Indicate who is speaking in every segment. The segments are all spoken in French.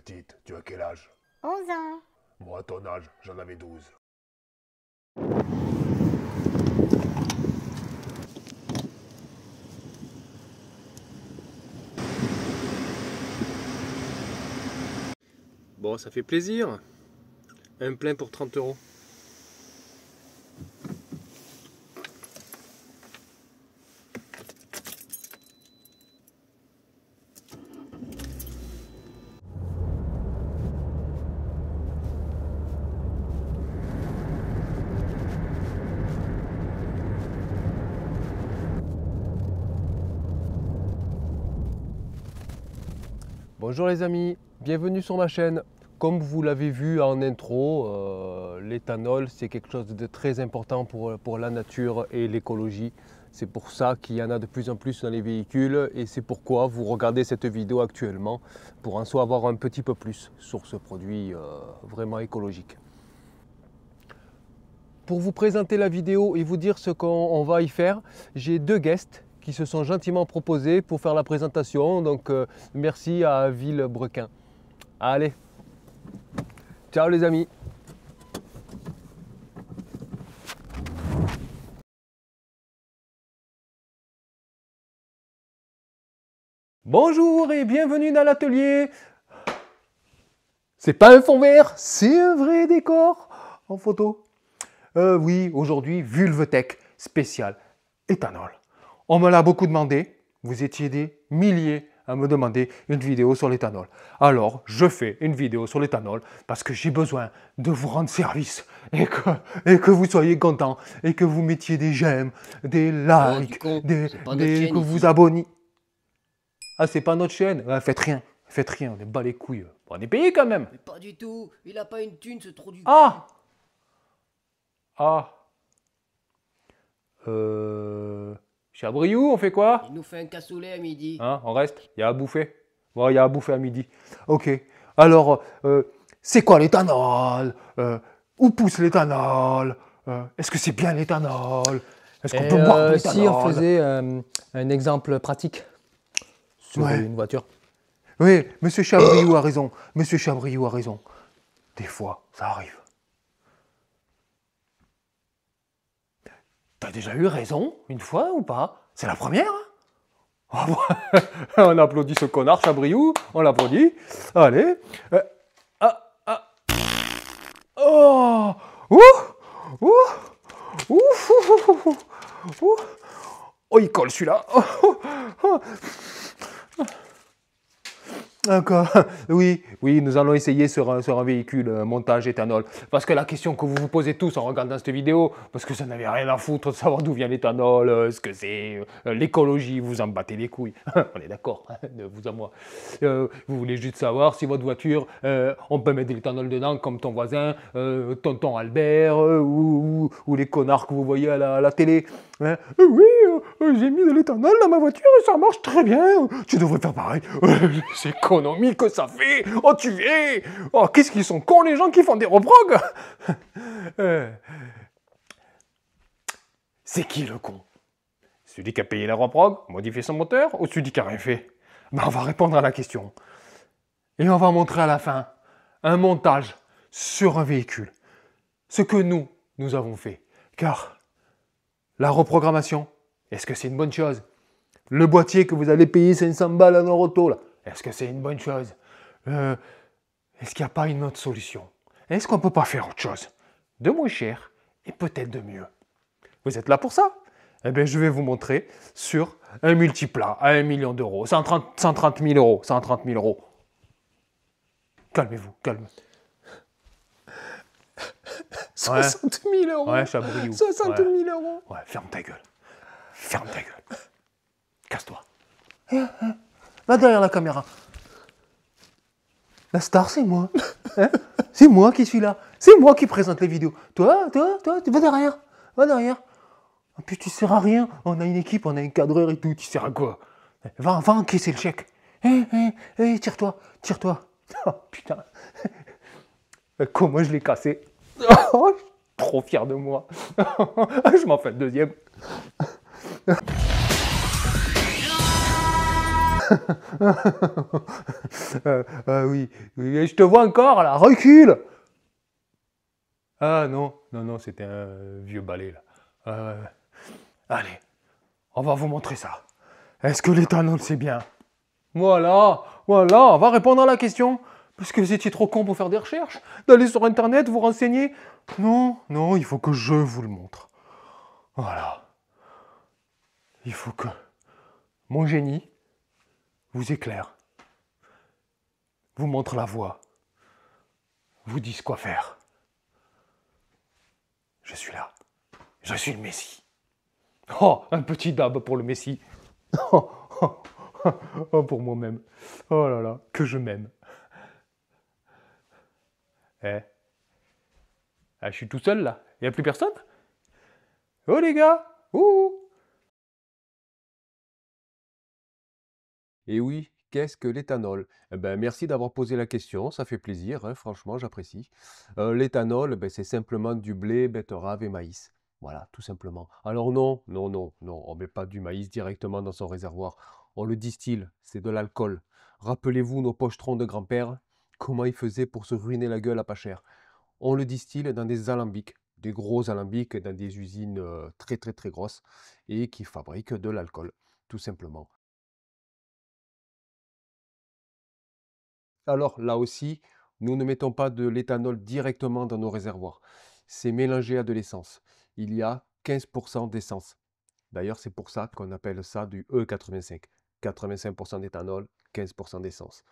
Speaker 1: Petite, tu as quel âge?
Speaker 2: 11 ans.
Speaker 1: Moi, à ton âge, j'en avais 12.
Speaker 3: Bon, ça fait plaisir. Un plein pour 30 €. Bonjour les amis, bienvenue sur ma chaîne. Comme vous l'avez vu en intro, l'éthanol c'est quelque chose de très important pour la nature et l'écologie. C'est pour ça qu'il y en a de plus en plus dans les véhicules et c'est pourquoi vous regardez cette vidéo actuellement pour en savoir un petit peu plus sur ce produit vraiment écologique. Pour vous présenter la vidéo et vous dire ce qu'on va y faire, j'ai deux guests qui se sont gentiment proposés pour faire la présentation. Donc merci à Villebrequin. Allez, ciao les amis. Bonjour et bienvenue dans l'atelier. C'est pas un fond vert, c'est un vrai décor en photo. Oui, aujourd'hui, Vulvetech spécial éthanol. On me l'a beaucoup demandé, vous étiez des milliers à me demander une vidéo sur l'éthanol. Alors, je fais une vidéo sur l'éthanol parce que j'ai besoin de vous rendre service et que vous soyez contents et que vous mettiez des j'aime, des likes, que vous abonnez. Ah, c'est pas notre chaîne? Faites rien, on est bas les couilles. On est payé quand même.
Speaker 4: Mais pas du tout, il a pas une thune ce trou du cul.
Speaker 3: Ah! Chabriou, on fait quoi?
Speaker 4: Il nous fait un cassoulet à midi.
Speaker 3: Hein, on reste? Il y a à bouffer? Bon, il y a à bouffer à midi. Ok. Alors, c'est quoi l'éthanol? Où pousse l'éthanol? Est-ce que c'est bien l'éthanol? Est-ce qu'on peut boire de l'éthanol?
Speaker 5: Si on faisait un exemple pratique sur une voiture.
Speaker 3: Oui, Monsieur Chabriou a raison. Monsieur Chabriou a raison. Des fois, ça arrive. T'as déjà eu raison, une fois ou pas? C'est la première, hein? On applaudit ce connard Chabriou, on l'applaudit. Allez. Oh! Ouh! Ouh! Ouh! Ouh! Oh, il colle celui-là. D'accord. Oui, nous allons essayer sur un véhicule montage éthanol. Parce que la question que vous vous posez tous en regardant cette vidéo, parce que ça n'avait rien à foutre de savoir d'où vient l'éthanol, ce que c'est, l'écologie, vous en battez les couilles. On est d'accord, hein, de vous à moi. Vous voulez juste savoir si votre voiture, on peut mettre de l'éthanol dedans comme ton voisin, tonton Albert, ou les connards que vous voyez à la télé. Hein. Oui, j'ai mis de l'éthanol dans ma voiture et ça marche très bien. Tu devrais faire pareil. C'est économie que ça fait. Oh, tu es. Oh, qu'est-ce qu'ils sont cons les gens qui font des reprogues. C'est qui le con? Celui qui a payé la reprogue, modifié son moteur, ou celui qui a rien fait? Ben, on va répondre à la question. Et on va montrer à la fin un montage sur un véhicule. Ce que nous avons fait. Car la reprogrammation, est-ce que c'est une bonne chose? Le boîtier que vous allez payer 500 balles en auto, là, est-ce que c'est une bonne chose? Est-ce qu'il n'y a pas une autre solution? Est-ce qu'on ne peut pas faire autre chose? De moins cher et peut-être de mieux. Vous êtes là pour ça? Eh bien, je vais vous montrer sur un multiplat à 1 million d'euros. 130 000 euros. 130 000 euros. Calmez-vous, calme.
Speaker 5: 60 000 euros.
Speaker 3: Ouais, Chabriou.
Speaker 5: 60 000 euros.
Speaker 3: Ouais, ferme ta gueule. Ferme ta gueule. Casse-toi. Va derrière la caméra. La star, c'est moi. Hein? C'est moi qui suis là. C'est moi qui présente les vidéos. Toi, tu vas derrière. Va derrière. Et puis tu sers à rien. On a une équipe, on a un cadreur et tout. Tu sers à quoi? Va encaisser le chèque. Tire-toi. Oh, putain. Comment je l'ai cassé? Oh, je suis trop fier de moi. Je m'en fais le deuxième. Oui, oui, je te vois encore là, recule! Ah non, non, non, c'était un vieux balai là. Allez, on va vous montrer ça. Est-ce que l'éthanol c'est bien? Voilà, voilà, on va répondre à la question. Parce que vous étiez trop con pour faire des recherches, d'aller sur internet, vous renseigner. Non, non, il faut que je vous le montre. Voilà. Il faut que mon génie vous éclaire, vous montre la voie, vous dise quoi faire. Je suis là. Je suis le Messie. Oh, un petit dab pour le Messie. Oh, oh, oh, pour moi-même. Oh là là, que je m'aime. Eh, ah, je suis tout seul là. Il n'y a plus personne? Oh les gars. Ouh.
Speaker 2: Et oui, qu'est-ce que l'éthanol? Eh ben, merci d'avoir posé la question, ça fait plaisir, hein, franchement, j'apprécie. L'éthanol, ben, c'est simplement du blé, betterave et maïs. Voilà, tout simplement. Alors non, non, non, non, on ne met pas du maïs directement dans son réservoir. On le distille, c'est de l'alcool. Rappelez-vous nos pochetrons de grand-père, comment ils faisaient pour se ruiner la gueule à pas cher. On le distille dans des alambics, des gros alambics dans des usines très très très grosses et qui fabriquent de l'alcool, tout simplement. Alors là aussi, nous ne mettons pas de l'éthanol directement dans nos réservoirs. C'est mélangé à de l'essence. Il y a 15% d'essence. D'ailleurs, c'est pour ça qu'on appelle ça du E85. 85% d'éthanol, 15% d'essence.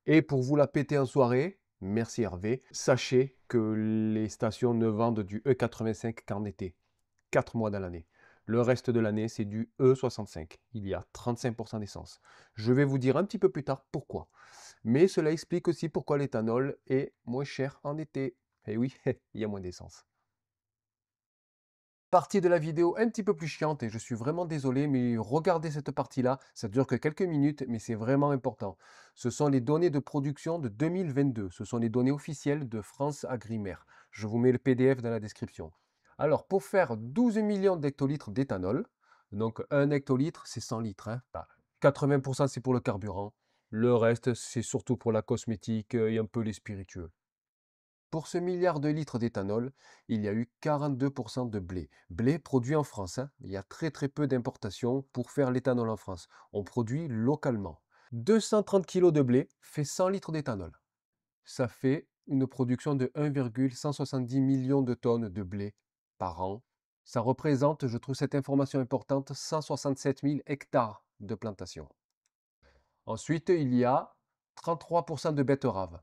Speaker 2: Et pour vous la péter en soirée, merci Hervé, sachez que les stations ne vendent du E85 qu'en été, 4 mois dans l'année. Le reste de l'année, c'est du E65. Il y a 35% d'essence. Je vais vous dire un petit peu plus tard pourquoi. Mais cela explique aussi pourquoi l'éthanol est moins cher en été. Et oui, il y a moins d'essence. Partie de la vidéo un petit peu plus chiante et je suis vraiment désolé, mais regardez cette partie-là, ça dure que quelques minutes, mais c'est vraiment important. Ce sont les données de production de 2022, ce sont les données officielles de France Agrimer. Je vous mets le PDF dans la description. Alors, pour faire 12 millions d'hectolitres d'éthanol, donc 1 hectolitre, c'est 100 litres, hein. 80% c'est pour le carburant, le reste c'est surtout pour la cosmétique et un peu les spiritueux. Pour ce milliard de litres d'éthanol, il y a eu 42% de blé. Blé produit en France, hein. Il y a très très peu d'importations pour faire l'éthanol en France. On produit localement. 230 kg de blé fait 100 litres d'éthanol. Ça fait une production de 1,170 millions de tonnes de blé par an. Ça représente, je trouve cette information importante, 167 000 hectares de plantation. Ensuite, il y a 33% de betteraves.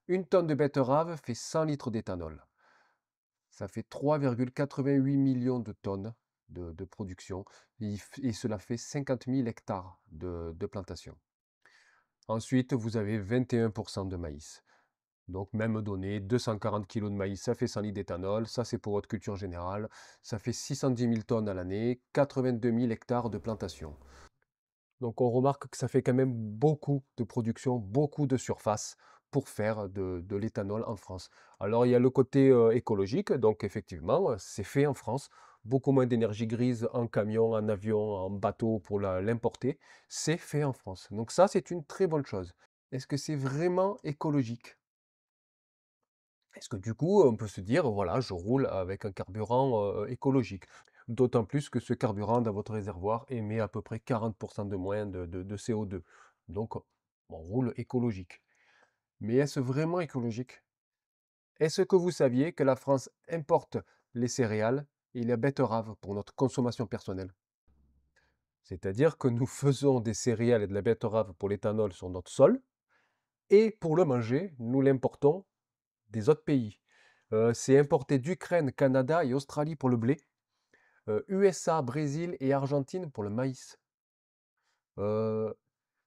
Speaker 2: Une tonne de betterave fait 100 litres d'éthanol. Ça fait 3,88 millions de tonnes de production et cela fait 50 000 hectares de plantation. Ensuite, vous avez 21% de maïs. Donc, même donné, 240 kg de maïs, ça fait 100 litres d'éthanol. Ça, c'est pour votre culture générale. Ça fait 610 000 tonnes à l'année, 82 000 hectares de plantation. Donc on remarque que ça fait quand même beaucoup de production, beaucoup de surface pour faire de l'éthanol en France. Alors il y a le côté écologique, donc effectivement, c'est fait en France. Beaucoup moins d'énergie grise en camion, en avion, en bateau pour l'importer. C'est fait en France. Donc ça, c'est une très bonne chose. Est-ce que c'est vraiment écologique? Est-ce que du coup, on peut se dire, voilà, je roule avec un carburant écologique? D'autant plus que ce carburant dans votre réservoir émet à peu près 40% de moins de CO2. Donc, on roule écologique. Mais est-ce vraiment écologique? Est-ce que vous saviez que la France importe les céréales et les betteraves pour notre consommation personnelle? C'est-à-dire que nous faisons des céréales et de la betterave pour l'éthanol sur notre sol, et pour le manger, nous l'importons des autres pays. C'est importé d'Ukraine, Canada et Australie pour le blé, USA, Brésil et Argentine pour le maïs. Euh,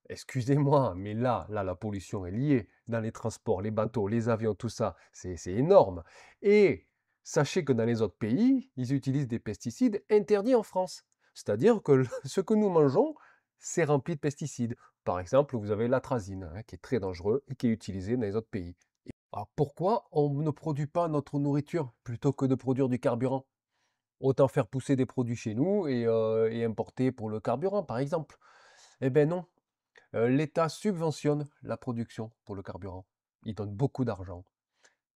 Speaker 2: Excusez-moi, mais là, la pollution est liée dans les transports, les bateaux, les avions, tout ça, c'est énorme. Et sachez que dans les autres pays, ils utilisent des pesticides interdits en France. C'est-à-dire que ce que nous mangeons, c'est rempli de pesticides. Par exemple, vous avez l'atrazine, hein, qui est très dangereux et qui est utilisé dans les autres pays. Alors pourquoi on ne produit pas notre nourriture plutôt que de produire du carburant? Autant faire pousser des produits chez nous et importer pour le carburant, par exemple. Eh bien non. L'État subventionne la production pour le carburant. Il donne beaucoup d'argent,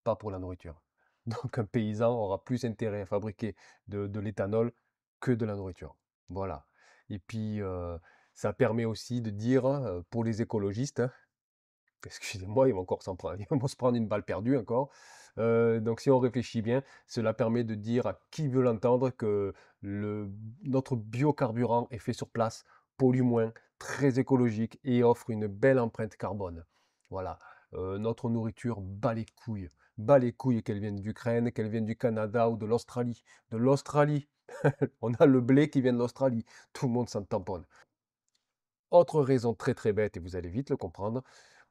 Speaker 2: pas pour la nourriture. Donc un paysan aura plus intérêt à fabriquer de l'éthanol que de la nourriture. Voilà. Et puis, ça permet aussi de dire, pour les écologistes, hein, excusez-moi, ils vont encore ils vont se prendre une balle perdue encore. Donc si on réfléchit bien, cela permet de dire à qui veut l'entendre que notre biocarburant est fait sur place, pollue moins, très écologique et offre une belle empreinte carbone. Voilà. Notre nourriture bat les couilles. Bat les couilles qu'elle vienne d'Ukraine, qu'elle vienne du Canada ou de l'Australie. De l'Australie. On a le blé qui vient de l'Australie. Tout le monde s'en tamponne. Autre raison très très bête, et vous allez vite le comprendre,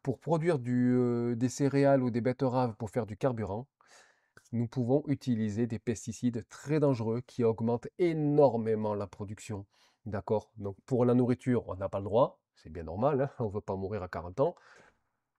Speaker 2: pour produire des céréales ou des betteraves pour faire du carburant, nous pouvons utiliser des pesticides très dangereux qui augmentent énormément la production. D'accord? Donc pour la nourriture, on n'a pas le droit, c'est bien normal, hein, on ne veut pas mourir à 40 ans.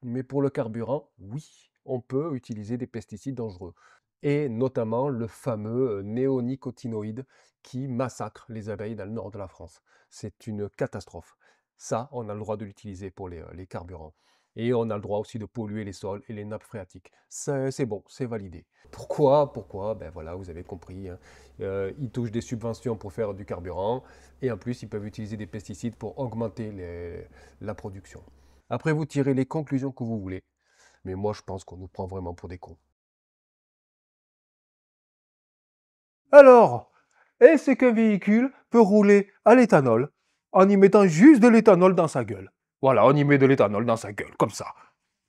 Speaker 2: Mais pour le carburant, oui, on peut utiliser des pesticides dangereux. Et notamment le fameux néonicotinoïde qui massacre les abeilles dans le nord de la France. C'est une catastrophe. Ça, on a le droit de l'utiliser pour les carburants. Et on a le droit aussi de polluer les sols et les nappes phréatiques. C'est bon, c'est validé. Pourquoi? Ben voilà, vous avez compris, hein. Ils touchent des subventions pour faire du carburant. Et en plus, ils peuvent utiliser des pesticides pour augmenter la production. Après, vous tirez les conclusions que vous voulez. Mais moi, je pense qu'on nous prend vraiment pour des cons.
Speaker 3: Alors, est-ce qu'un véhicule peut rouler à l'éthanol en y mettant juste de l'éthanol dans sa gueule? Voilà, on y met de l'éthanol dans sa gueule, comme ça.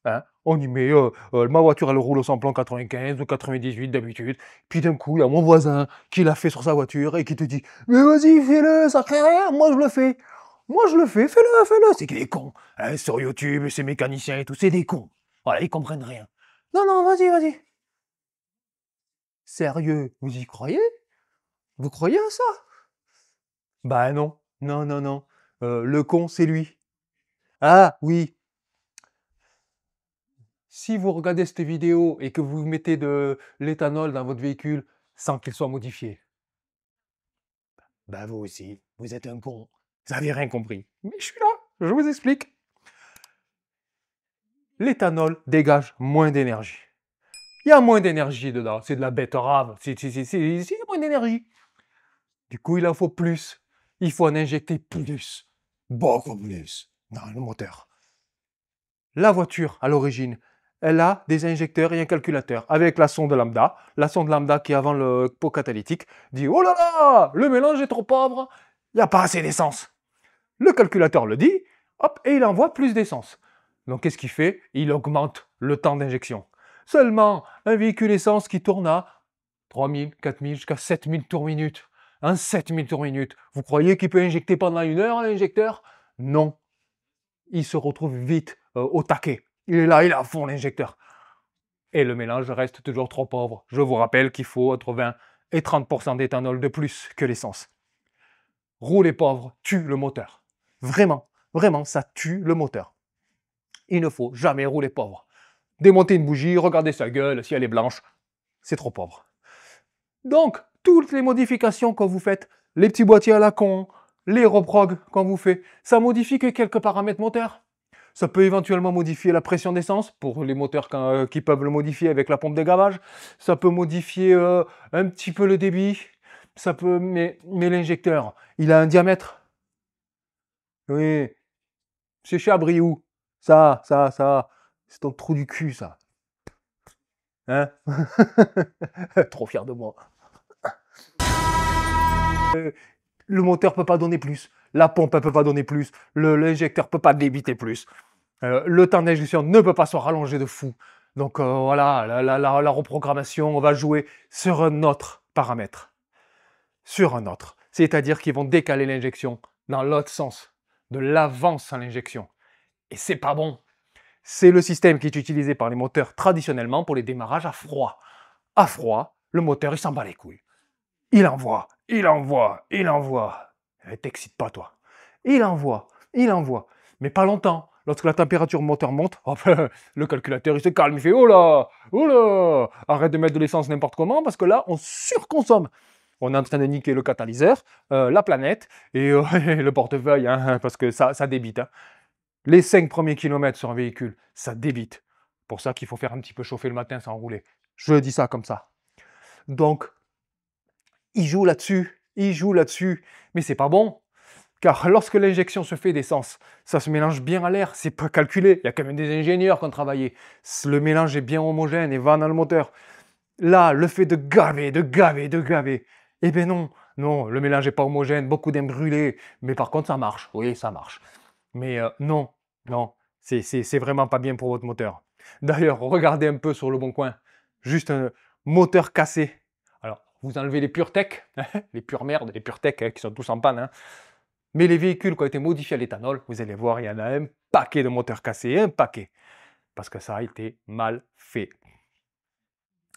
Speaker 3: Hein? On y met, ma voiture, elle roule au samplon 95 ou 98 d'habitude. Puis d'un coup, il y a mon voisin qui l'a fait sur sa voiture et qui te dit « Mais vas-y, fais-le, ça crée rien, moi je le fais. Moi je le fais, fais-le, fais-le. » C'est qu'il est con. Hein, sur YouTube, ces mécaniciens et tout, c'est des cons. Voilà, ils comprennent rien. Non, non, vas-y, vas-y. Sérieux, vous y croyez? Vous croyez à ça? Bah non, non, non, non. Le con, c'est lui. Ah oui. Si vous regardez cette vidéo et que vous mettez de l'éthanol dans votre véhicule sans qu'il soit modifié, bah vous aussi, vous êtes un con. Vous n'avez rien compris. Mais je suis là, je vous explique. L'éthanol dégage moins d'énergie. Il y a moins d'énergie dedans. C'est de la betterave. C'est moins d'énergie. Du coup, il en faut plus. Il faut en injecter plus. Beaucoup plus. Dans le moteur. La voiture, à l'origine, elle a des injecteurs et un calculateur avec la sonde lambda. La sonde lambda qui, avant le pot catalytique, dit « Oh là là, le mélange est trop pauvre, il n'y a pas assez d'essence. » Le calculateur le dit, hop, et il envoie plus d'essence. Donc, qu'est-ce qu'il fait? Il augmente le temps d'injection. Seulement, un véhicule essence qui tourne à 3000, 4000, jusqu'à 7000 tours minute. 7000 tours minute. Vous croyez qu'il peut injecter pendant 1 heure l'injecteur? Non. Il se retrouve vite au taquet. Il est là, il a à fond l'injecteur. Et le mélange reste toujours trop pauvre. Je vous rappelle qu'il faut entre 20 et 30% d'éthanol de plus que l'essence. Rouler pauvre tue le moteur. Vraiment, vraiment, ça tue le moteur. Il ne faut jamais rouler pauvre. Démonter une bougie, regarder sa gueule, si elle est blanche, c'est trop pauvre. Donc, toutes les modifications que vous faites, les petits boîtiers à la con, les reprog qu'on vous fait, ça modifie que quelques paramètres moteurs. Ça peut éventuellement modifier la pression d'essence pour les moteurs qui peuvent le modifier avec la pompe de gavage. Ça peut modifier un petit peu le débit. Ça peut, mais l'injecteur, il a un diamètre. Oui, c'est chez Abriou. Ça, c'est ton trou du cul, ça. Hein? Trop fier de moi. Le moteur peut pas donner plus. La pompe ne peut pas donner plus. L'injecteur peut pas débiter plus. Le temps d'injection ne peut pas se rallonger de fou. Donc voilà, la reprogrammation, on va jouer sur un autre paramètre. Sur un autre. C'est-à-dire qu'ils vont décaler l'injection dans l'autre sens. De l'avance à l'injection. Et c'est pas bon. C'est le système qui est utilisé par les moteurs traditionnellement pour les démarrages à froid. À froid, le moteur, il s'en bat les couilles. Il envoie. T'excite pas, toi. Il envoie. Mais pas longtemps. Lorsque la température moteur monte, hop, le calculateur, il se calme. Il fait « Oh là, arrête de mettre de l'essence n'importe comment parce que là, on surconsomme. » On est en train de niquer le catalyseur, la planète et le portefeuille, hein, parce que ça débite. Hein. Les 5 premiers kilomètres sur un véhicule, ça débite. Pour ça qu'il faut faire un petit peu chauffer le matin sans rouler. Je dis ça comme ça. Donc, il joue là-dessus, mais c'est pas bon. Car lorsque l'injection se fait d'essence, ça se mélange bien à l'air, c'est pas calculé. Il y a quand même des ingénieurs qui ont travaillé. Le mélange est bien homogène et va dans le moteur. Là, le fait de gaver, eh bien non, le mélange n'est pas homogène, beaucoup d'imbrûlés, mais par contre ça marche, oui, ça marche. Mais non, c'est vraiment pas bien pour votre moteur. D'ailleurs, regardez un peu sur le bon coin, juste un moteur cassé. Alors, vous enlevez les PureTech, les pures merdes, les PureTech qui sont tous en panne, hein. Mais les véhicules qui ont été modifiés à l'éthanol, vous allez voir, il y en a un paquet de moteurs cassés, un paquet, parce que ça a été mal fait.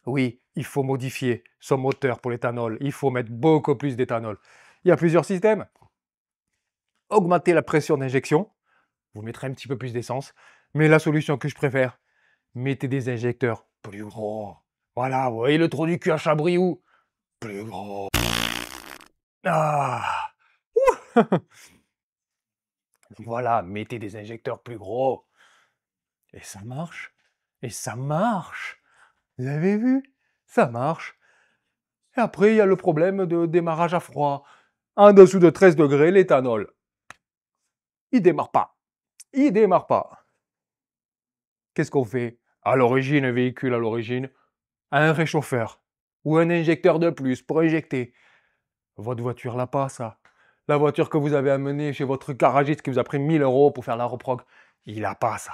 Speaker 3: Oui, il faut modifier son moteur pour l'éthanol. Il faut mettre beaucoup plus d'éthanol. Il y a plusieurs systèmes. Augmenter la pression d'injection. Vous mettrez un petit peu plus d'essence. Mais la solution que je préfère, mettez des injecteurs plus gros. Voilà, vous voyez le trou du cul à Chabriou. Plus gros. Ah. Donc voilà, mettez des injecteurs plus gros. Et ça marche. Et ça marche. Vous avez vu? Ça marche. Et après, il y a le problème de démarrage à froid. En dessous de 13 degrés, l'éthanol. Il démarre pas. Il démarre pas. Qu'est-ce qu'on fait? À l'origine, un véhicule à l'origine a un réchauffeur ou un injecteur de plus pour injecter. Votre voiture l'a pas, ça. La voiture que vous avez amenée chez votre garagiste qui vous a pris 1000 € pour faire la reprog, il a pas ça.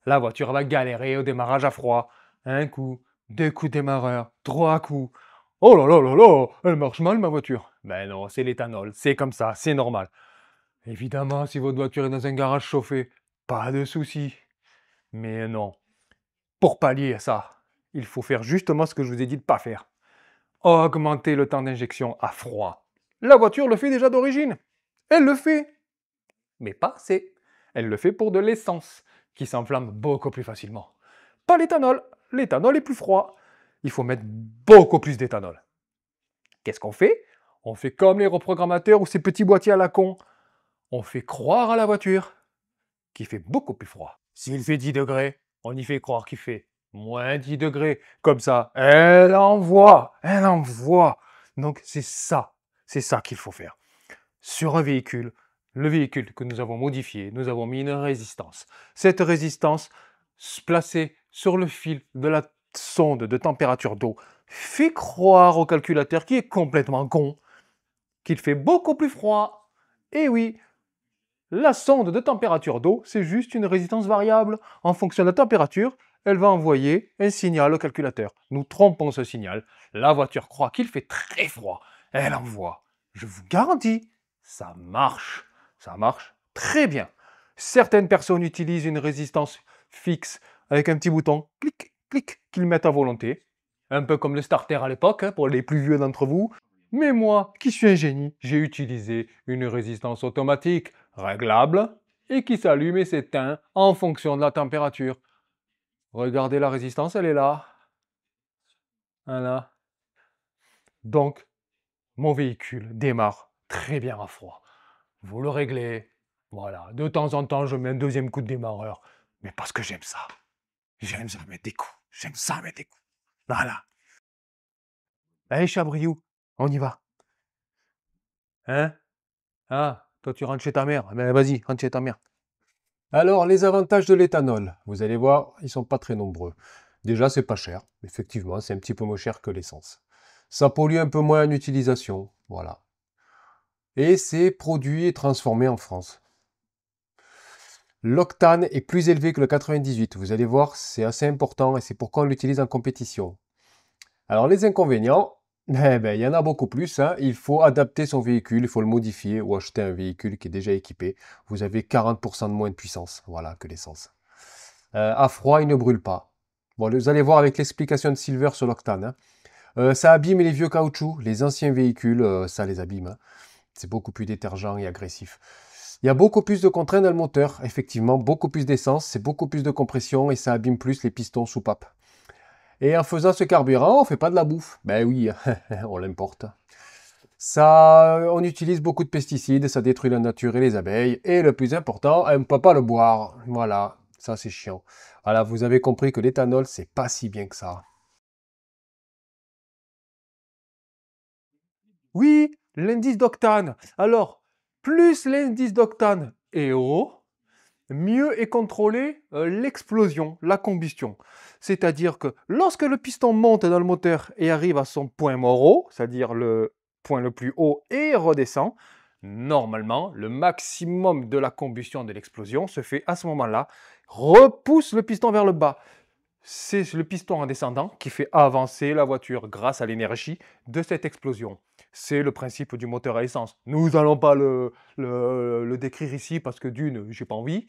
Speaker 3: La voiture va galérer au démarrage à froid. Un coup, 2 coups de démarreur, 3 coups. Oh là là là là, elle marche mal ma voiture. Ben non, c'est l'éthanol, c'est comme ça, c'est normal. Évidemment, si votre voiture est dans un garage chauffé, pas de souci. Mais non, pour pallier à ça, il faut faire justement ce que je vous ai dit de ne pas faire. Augmenter le temps d'injection à froid. La voiture le fait déjà d'origine. Elle le fait. Mais pas assez. Elle le fait pour de l'essence, qui s'enflamme beaucoup plus facilement. Pas l'éthanol. L'éthanol est plus froid. Il faut mettre beaucoup plus d'éthanol. Qu'est-ce qu'on fait? On fait comme les reprogrammateurs ou ces petits boîtiers à la con. On fait croire à la voiture qu'il fait beaucoup plus froid. S'il fait 10 degrés, on y fait croire qu'il fait moins 10 degrés. Comme ça, elle envoie. Donc c'est ça qu'il faut faire. Sur un véhicule, le véhicule que nous avons modifié, nous avons mis une résistance. Cette résistance, placée sur le fil de la sonde de température d'eau, fait croire au calculateur qui est complètement con qu'il fait beaucoup plus froid. Et oui, la sonde de température d'eau, c'est juste une résistance variable. En fonction de la température, elle va envoyer un signal au calculateur. Nous trompons ce signal. La voiture croit qu'il fait très froid. Elle envoie. Je vous garantis, ça marche. Ça marche très bien. Certaines personnes utilisent une résistance fixe avec un petit bouton, clic, clic, qu'ils mettent à volonté. Un peu comme le starter à l'époque, hein, pour les plus vieux d'entre vous. Mais moi, qui suis un génie, j'ai utilisé une résistance automatique, réglable, et qui s'allume et s'éteint en fonction de la température. Regardez la résistance, elle est là. Voilà. Donc, mon véhicule démarre très bien à froid. Vous le réglez. Voilà. De temps en temps, je mets un deuxième coup de démarreur. Mais parce que j'aime ça. J'aime ça mettre des coups. Voilà. Allez, Chabriou, on y va. Hein? Ah, toi tu rentres chez ta mère. Ben vas-y, rentre chez ta mère.
Speaker 2: Alors, les avantages de l'éthanol, vous allez voir, ils ne sont pas très nombreux. Déjà, c'est pas cher. Effectivement, c'est un petit peu moins cher que l'essence. Ça pollue un peu moins en utilisation. Voilà. Et c'est produit et transformé en France. L'octane est plus élevé que le 98. Vous allez voir, c'est assez important et c'est pourquoi on l'utilise en compétition. Alors, les inconvénients, il y en a beaucoup plus, hein. Il faut adapter son véhicule, il faut le modifier ou acheter un véhicule qui est déjà équipé. Vous avez 40% de moins de puissance, voilà, que l'essence. À froid, il ne brûle pas. Bon, vous allez voir avec l'explication de Silver sur l'octane, hein. Ça abîme les vieux caoutchoucs, les anciens véhicules, ça les abîme, hein. C'est beaucoup plus détergent et agressif. Il y a beaucoup plus de contraintes dans le moteur, effectivement, beaucoup plus d'essence, c'est beaucoup plus de compression et ça abîme plus les pistons soupapes. Et en faisant ce carburant, on ne fait pas de la bouffe. Ben oui, on l'importe. Ça, on utilise beaucoup de pesticides, ça détruit la nature et les abeilles. Et le plus important, elle ne peut pas le boire. Voilà, ça c'est chiant. Voilà, vous avez compris que l'éthanol, c'est pas si bien que ça. Oui, l'indice d'octane. Alors, plus l'indice d'octane est haut, mieux est contrôlée l'explosion, la combustion. C'est-à-dire que lorsque le piston monte dans le moteur et arrive à son point mort haut, c'est-à-dire le point le plus haut et redescend, normalement, le maximum de la combustion de l'explosion se fait à ce moment-là, repousse le piston vers le bas. C'est le piston en descendant qui fait avancer la voiture grâce à l'énergie de cette explosion. C'est le principe du moteur à essence. Nous n'allons pas le décrire ici parce que d'une, j'ai pas envie.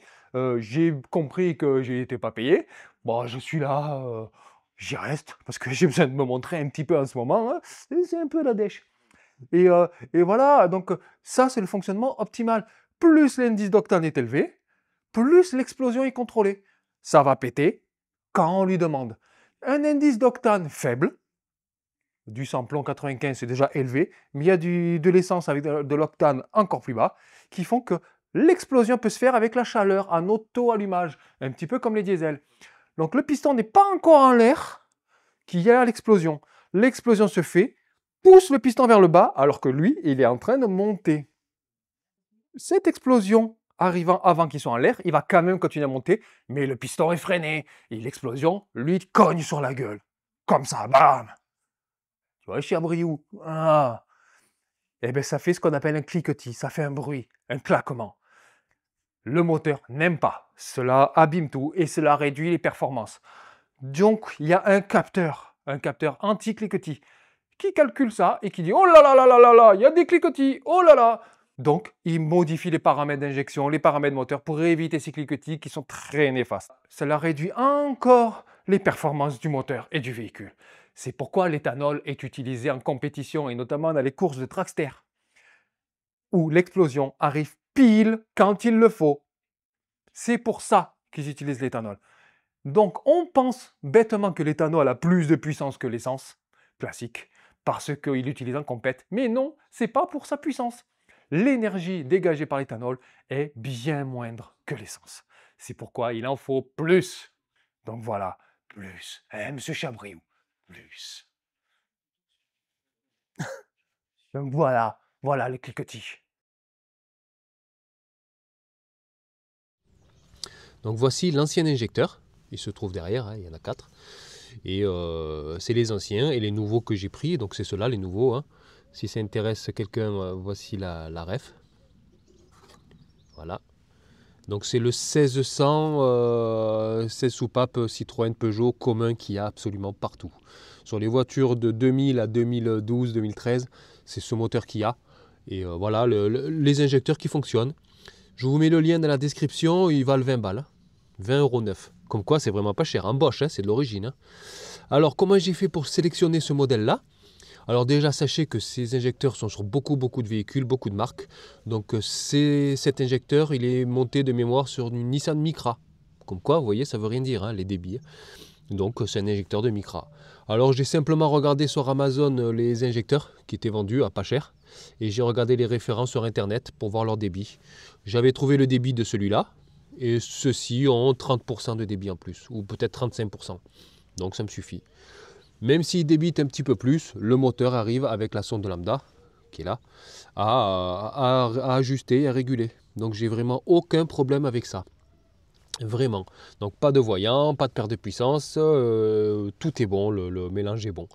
Speaker 2: J'ai compris que j'ai été pas payé. Bon, je suis là, j'y reste parce que j'ai besoin de me montrer un petit peu en ce moment. Hein. C'est un peu la dèche. Et voilà, donc ça c'est le fonctionnement optimal. Plus l'indice d'octane est élevé, plus l'explosion est contrôlée. Ça va péter quand on lui demande. Un indice d'octane faible, du samplon 95 c'est déjà élevé, mais il y a de l'essence avec de l'octane encore plus bas, qui font que l'explosion peut se faire avec la chaleur, en auto-allumage, un petit peu comme les diesels. Donc le piston n'est pas encore en l'air, qu'il y a l'explosion. L'explosion se fait, pousse le piston vers le bas, alors que lui, il est en train de monter. Cette explosion arrivant avant qu'il soit en l'air, il va quand même continuer à monter, mais le piston est freiné. Et l'explosion, lui, cogne sur la gueule. Comme ça, bam! Tu vois, chiabriou. Ah! Eh bien, ça fait ce qu'on appelle un cliquetis, ça fait un bruit, un claquement. Le moteur n'aime pas. Cela abîme tout et cela réduit les performances. Donc, il y a un capteur anti-cliquetis, qui calcule ça et qui dit « Oh là là là là là là, il y a des cliquetis, oh là là !» Donc, il modifie les paramètres d'injection, les paramètres moteur pour éviter ces cliquetis qui sont très néfastes. Cela réduit encore les performances du moteur et du véhicule. C'est pourquoi l'éthanol est utilisé en compétition et notamment dans les courses de dragster, où l'explosion arrive pile quand il le faut. C'est pour ça qu'ils utilisent l'éthanol. Donc, on pense bêtement que l'éthanol a plus de puissance que l'essence classique, parce qu'il l'utilise en compète. Mais non, c'est pas pour sa puissance. L'énergie dégagée par l'éthanol est bien moindre que l'essence. C'est pourquoi il en faut plus. Donc voilà, plus. Hein, monsieur Chabriou, plus. Donc voilà les cliquetis.
Speaker 6: Donc voici l'ancien injecteur. Il se trouve derrière, hein, il y en a 4. Et c'est les anciens et les nouveaux que j'ai pris. Donc c'est ceux-là, les nouveaux. Hein. Si ça intéresse quelqu'un, voici la ref. Voilà. Donc c'est le 1600 16 soupapes Citroën Peugeot commun qu'il y a absolument partout. Sur les voitures de 2000 à 2012, 2013, c'est ce moteur qu'il y a. Et voilà les injecteurs qui fonctionnent. Je vous mets le lien dans la description, il valent 20 balles. 20,9 €. Comme quoi, c'est vraiment pas cher. En Bosch, hein, c'est de l'origine. Hein. Alors, comment j'ai fait pour sélectionner ce modèle-là? Alors déjà, sachez que ces injecteurs sont sur beaucoup de véhicules, beaucoup de marques. Donc cet injecteur, il est monté de mémoire sur une Nissan Micra. Comme quoi, vous voyez, ça veut rien dire, hein, les débits. Donc c'est un injecteur de Micra. Alors j'ai simplement regardé sur Amazon les injecteurs qui étaient vendus à pas cher. Et j'ai regardé les références sur Internet pour voir leur débit. J'avais trouvé le débit de celui-là. Et ceux-ci ont 30% de débit en plus, ou peut-être 35%. Donc ça me suffit. Même s'il débite un petit peu plus, le moteur arrive avec la sonde lambda, qui est là, à ajuster et à réguler. Donc j'ai vraiment aucun problème avec ça. Vraiment. Donc pas de voyant, pas de perte de puissance, tout est bon, le mélange est bon.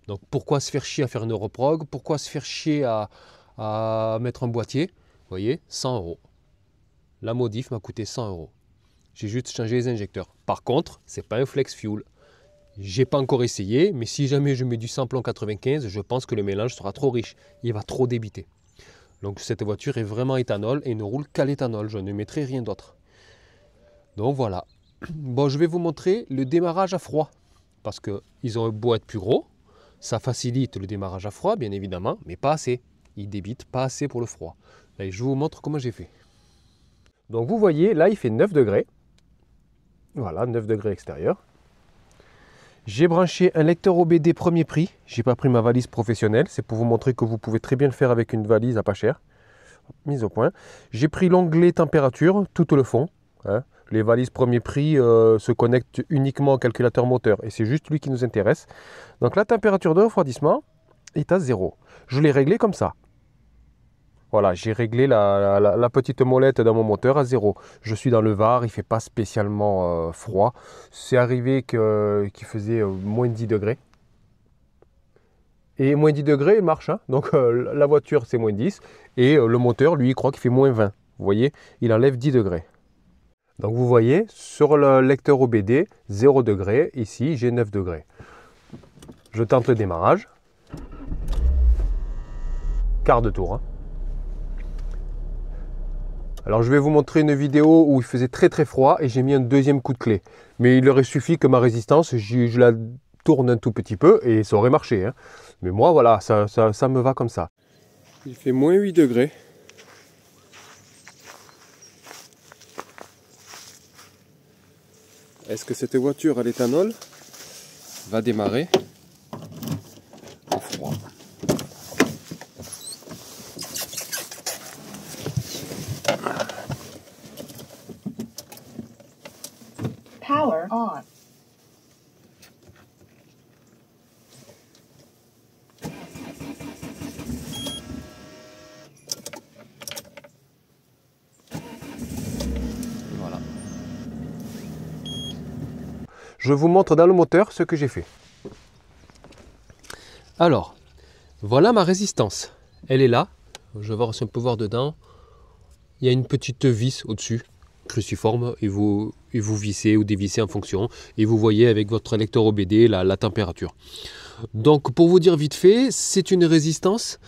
Speaker 6: Donc pourquoi se faire chier à faire une Europrog? Pourquoi se faire chier à mettre un boîtier? Vous voyez, 100 €. La modif m'a coûté 100 €. J'ai juste changé les injecteurs. Par contre, c'est pas un flex fuel. J'ai pas encore essayé, mais si jamais je mets du samplon 95, je pense que le mélange sera trop riche. Il va trop débiter. Donc cette voiture est vraiment éthanol et ne roule qu'à l'éthanol. Je ne mettrai rien d'autre. Donc voilà. Bon, je vais vous montrer le démarrage à froid. Parce qu'ils ont beau être plus gros, ça facilite le démarrage à froid, bien évidemment, mais pas assez. Ils débitent pas assez pour le froid. Allez, je vous montre comment j'ai fait. Donc vous voyez, là il fait 9 degrés. Voilà, 9 degrés extérieur. J'ai branché un lecteur OBD premier prix. J'ai pas pris ma valise professionnelle. C'est pour vous montrer que vous pouvez très bien le faire avec une valise à pas cher. Mise au point. J'ai pris l'onglet température, tout le fond. Hein. Les valises premier prix se connectent uniquement au calculateur moteur et c'est juste lui qui nous intéresse. Donc la température de refroidissement est à 0. Je l'ai réglé comme ça. Voilà, j'ai réglé la petite molette dans mon moteur à 0. Je suis dans le Var, il ne fait pas spécialement froid. C'est arrivé qu'il faisait moins 10 degrés. Et moins 10 degrés, il marche. Hein. Donc la voiture, c'est moins 10. Et le moteur, lui, il croit qu'il fait moins 20. Vous voyez, il enlève 10 degrés. Donc vous voyez, sur le lecteur OBD, 0 degré. Ici, j'ai 9 degrés. Je tente le démarrage. Quart de tour. Hein. Alors je vais vous montrer une vidéo où il faisait très très froid et j'ai mis un deuxième coup de clé. Mais il aurait suffi que ma résistance, je la tourne un tout petit peu et ça aurait marché. Hein. Mais moi voilà, ça me va comme ça. Il fait moins 8 degrés. Est-ce que cette voiture à l'éthanol va démarrer au froid?
Speaker 7: Power on.
Speaker 6: Voilà. Je vous montre dans le moteur ce que j'ai fait. Alors, voilà ma résistance. Elle est là. Je vais voir si on peut voir dedans. Il y a une petite vis au-dessus, cruciforme, et vous vissez ou dévissez en fonction. Et vous voyez avec votre lecteur OBD la température. Donc, pour vous dire vite fait, c'est une résistance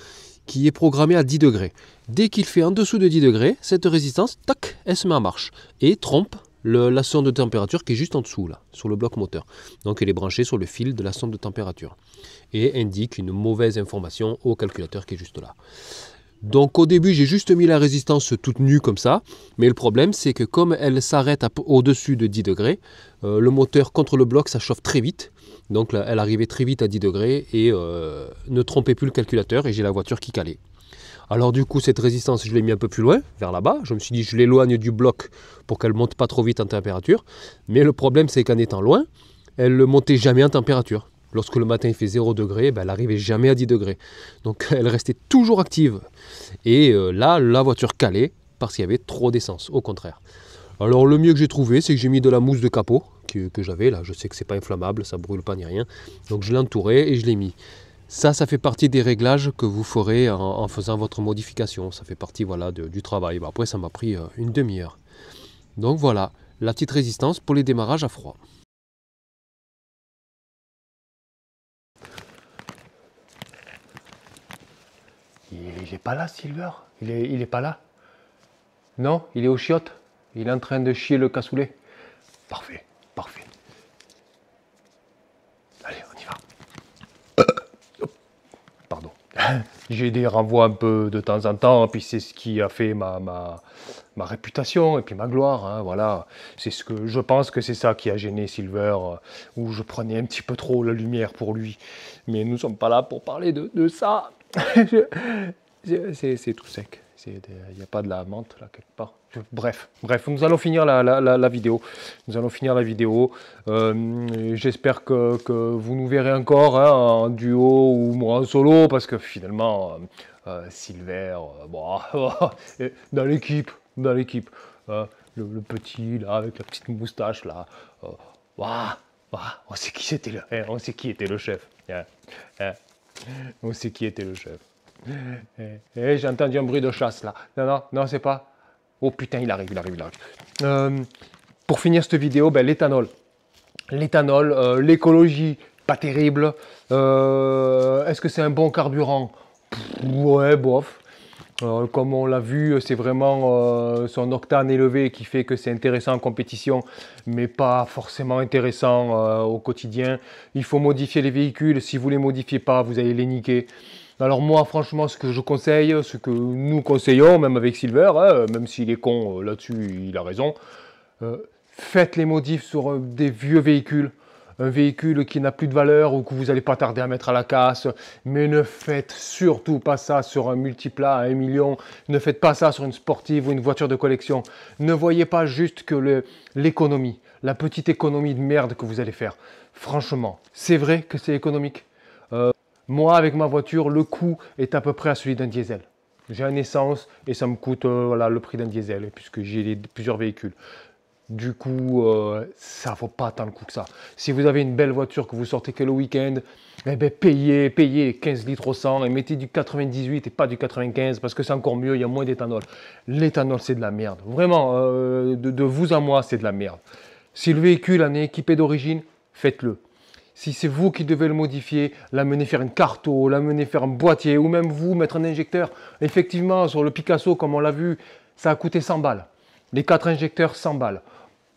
Speaker 6: qui est programmée à 10 degrés. Dès qu'il fait en dessous de 10 degrés, cette résistance, tac, elle se met en marche. Et trompe la sonde de température qui est juste en dessous, là, sur le bloc moteur. Donc, elle est branchée sur le fil de la sonde de température. Et indique une mauvaise information au calculateur qui est juste là. Donc au début j'ai juste mis la résistance toute nue comme ça, mais le problème c'est que comme elle s'arrête au-dessus de 10 degrés, le moteur contre le bloc ça chauffe très vite, donc là, elle arrivait très vite à 10 degrés et ne trompait plus le calculateur et j'ai la voiture qui calait. Alors du coup cette résistance je l'ai mis un peu plus loin, vers là-bas, je me suis dit je l'éloigne du bloc pour qu'elle ne monte pas trop vite en température, mais le problème c'est qu'en étant loin, elle ne montait jamais en température. Lorsque le matin il fait 0 degré, ben, elle n'arrivait jamais à 10 degrés. Donc elle restait toujours active. Et là, la voiture calait parce qu'il y avait trop d'essence, au contraire. Alors le mieux que j'ai trouvé, c'est que j'ai mis de la mousse de capot que j'avais là. Je sais que c'est pas inflammable, ça brûle pas ni rien. Donc je l'ai entouré et je l'ai mis. Ça fait partie des réglages que vous ferez en faisant votre modification. Ça fait partie voilà, du travail. Après, ça m'a pris une demi-heure. Donc voilà, la petite résistance pour les démarrages à froid.
Speaker 3: Il est pas là, Silver? Il est pas là? Non, il est au chiottes. Il est en train de chier le cassoulet. Parfait, parfait. Allez, on y va. Pardon. J'ai des renvois un peu de temps en temps, puis c'est ce qui a fait ma réputation et puis ma gloire. Hein, voilà. C'est ce que je pense que c'est ça qui a gêné Silver, où je prenais un petit peu trop la lumière pour lui. Mais nous ne sommes pas là pour parler de ça. C'est tout sec. Il n'y a pas de la menthe là quelque part. Bref, nous allons finir la vidéo. Nous allons finir la vidéo. J'espère que vous nous verrez encore hein, en duo ou moi en solo parce que finalement, Silver, bon, dans l'équipe, le petit là avec la petite moustache là, on sait qui c'était on sait qui était le chef. On sait qui était le chef. J'ai entendu un bruit de chasse là. Non, c'est pas. Oh putain, il arrive. Pour finir cette vidéo, ben, l'éthanol. L'écologie, pas terrible. Est-ce que c'est un bon carburant? Ouais, bof. Comme on l'a vu, c'est vraiment son octane élevé qui fait que c'est intéressant en compétition, mais pas forcément intéressant au quotidien. Il faut modifier les véhicules. Si vous ne les modifiez pas, vous allez les niquer. Alors moi, franchement, ce que je conseille, ce que nous conseillons, même avec Silver, hein, même s'il est con là-dessus, il a raison, faites les modifs sur des vieux véhicules. un véhicule qui n'a plus de valeur ou que vous n'allez pas tarder à mettre à la casse. Mais ne faites surtout pas ça sur un multiplat à 1 million. Ne faites pas ça sur une sportive ou une voiture de collection. Ne voyez pas juste que l'économie, la petite économie de merde que vous allez faire. Franchement, c'est vrai que c'est économique. Moi, avec ma voiture, le coût est à peu près à celui d'un diesel. J'ai un essence et ça me coûte voilà, le prix d'un diesel, puisque j'ai plusieurs véhicules. Du coup, ça ne vaut pas tant le coup que ça. Si vous avez une belle voiture que vous sortez que le week-end, eh ben payez 15 litres au 100 et mettez du 98 et pas du 95 parce que c'est encore mieux, il y a moins d'éthanol. L'éthanol, c'est de la merde. Vraiment, de vous à moi, c'est de la merde. Si le véhicule en est équipé d'origine, faites-le. Si c'est vous qui devez le modifier, l'amener faire une carto, l'amener faire un boîtier ou même vous mettre un injecteur, effectivement, sur le Picasso, comme on l'a vu, ça a coûté 100 balles. Les 4 injecteurs, 100 balles.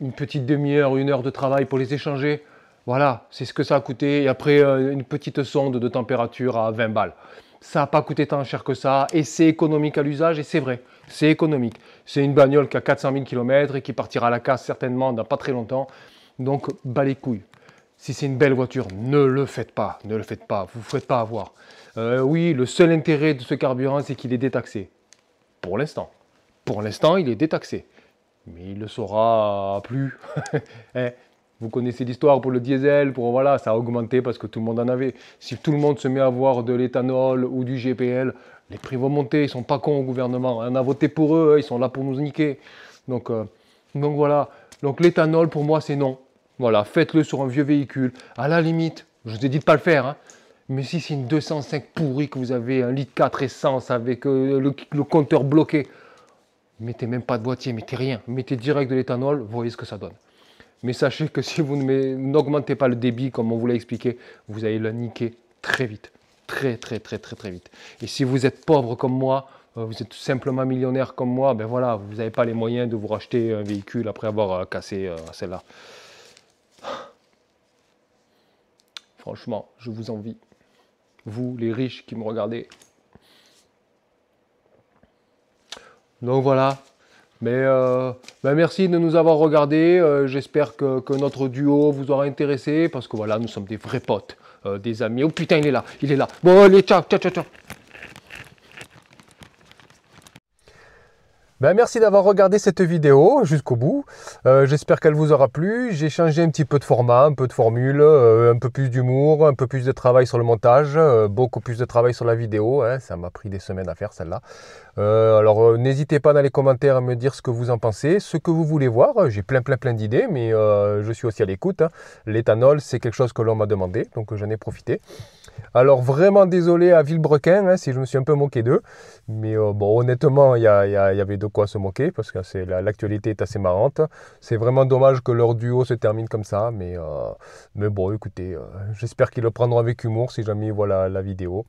Speaker 3: Une petite demi-heure, 1 heure de travail pour les échanger. Voilà, c'est ce que ça a coûté. Et après, une petite sonde de température à 20 balles. Ça n'a pas coûté tant cher que ça. Et c'est économique à l'usage. Et c'est vrai, c'est économique. C'est une bagnole qui a 400 000 km et qui partira à la casse certainement dans pas très longtemps. Donc, bas les couilles. Si c'est une belle voiture, ne le faites pas. Ne le faites pas. Vous ne vous faites pas avoir. Oui, le seul intérêt de ce carburant, c'est qu'il est détaxé. Pour l'instant. Pour l'instant, il est détaxé. Mais il ne le sera plus. Vous connaissez l'histoire pour le diesel, voilà, ça a augmenté parce que tout le monde en avait. Si tout le monde se met à avoir de l'éthanol ou du GPL, les prix vont monter. Ils ne sont pas cons au gouvernement. On a voté pour eux, ils sont là pour nous niquer. Donc voilà. Donc l'éthanol, pour moi, c'est non. Voilà, faites-le sur un vieux véhicule. À la limite, je vous ai dit de ne pas le faire. Mais si c'est une 205 pourrie que vous avez, 1,4 litre essence avec le compteur bloqué, mettez même pas de boîtier, mettez rien. Mettez direct de l'éthanol, voyez ce que ça donne. Mais sachez que si vous n'augmentez pas le débit, comme on vous l'a expliqué, vous allez le niquer très vite. Très vite. Et si vous êtes pauvre comme moi, vous êtes simplement millionnaire comme moi, ben voilà, vous n'avez pas les moyens de vous racheter un véhicule après avoir cassé celle-là. Franchement, je vous envie. Vous, les riches qui me regardez. Donc voilà. Mais merci de nous avoir regardés. J'espère que notre duo vous aura intéressé. Parce que voilà, nous sommes des vrais potes, des amis. Oh putain, il est là. Bon, allez, ciao.
Speaker 2: Merci d'avoir regardé cette vidéo jusqu'au bout. J'espère qu'elle vous aura plu. J'ai changé un petit peu de format, un peu de formule, un peu plus d'humour, un peu plus de travail sur le montage, beaucoup plus de travail sur la vidéo. Ça m'a pris des semaines à faire celle-là. Alors n'hésitez pas dans les commentaires à me dire ce que vous en pensez, ce que vous voulez voir. J'ai plein d'idées, mais je suis aussi à l'écoute. L'éthanol, c'est quelque chose que l'on m'a demandé, donc j'en ai profité. Alors vraiment désolé à Villebrequin si je me suis un peu moqué d'eux. Mais bon, honnêtement, il y avait de quoi se moquer parce que l'actualité est assez marrante. C'est vraiment dommage que leur duo se termine comme ça. Mais bon, écoutez, j'espère qu'ils le prendront avec humour si jamais ils voient la vidéo.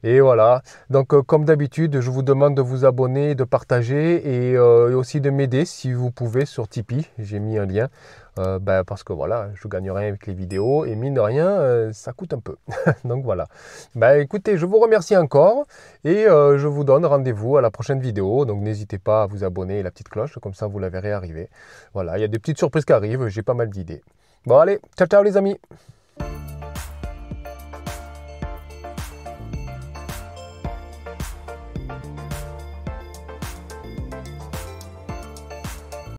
Speaker 2: Et voilà, donc comme d'habitude, je vous demande de vous abonner, de partager et aussi de m'aider si vous pouvez sur Tipeee. J'ai mis un lien parce que voilà, je ne gagne rien avec les vidéos et mine de rien, ça coûte un peu. Donc voilà. Écoutez, je vous remercie encore et je vous donne rendez-vous à la prochaine vidéo. Donc n'hésitez pas à vous abonner et la petite cloche, comme ça vous la verrez arriver. Voilà, il y a des petites surprises qui arrivent, j'ai pas mal d'idées. Bon allez, ciao les amis!